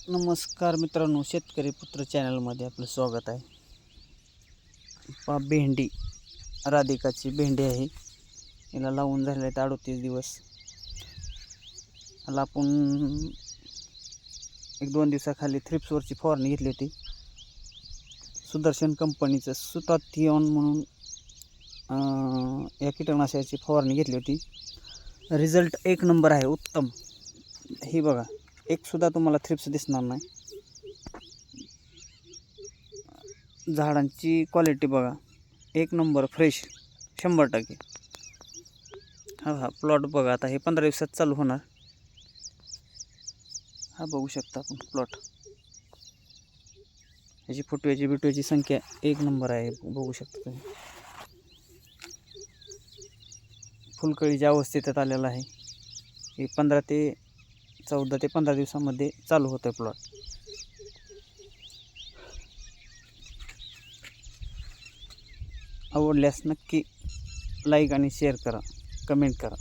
नमस्कार मित्रांनो, शेतकरी पुत्र चॅनलमध्ये आपलं स्वागत आहे. भेंडी, राधिकाची भेंडी आहे. हिला लावून झाले आहेत 38 दिवस. ह्याला आपण 1-2 दिवसाखाली थ्रिप्सवरची फवारणी घेतली होती. सुदर्शन कंपनीचं सुताथिऑन म्हणून या कीटकनाशकाची फवारणी घेतली होती. रिझल्ट 1 नंबर आहे, उत्तम. ही बघा, एक सुद्धा तुम्हाला थ्रिप्स दिसणार नाही. झाडांची क्वालिटी बघा, 1 नंबर, फ्रेश 100%. हा प्लॉट बघा. आता हे 15 दिवसात चालू होणार. हा बघू शकता आपण प्लॉट. ह्याची फुटव्याची बिटव्याची संख्या 1 नंबर आहे, बघू शकता तुम्ही. फुलकळीच्या अवस्थेत आलेला आहे. हे 14 ते 15 दिवसामध्ये चालू होतं प्लॉट. आवडल्यास नक्की लाईक आणि शेअर करा, कमेंट करा.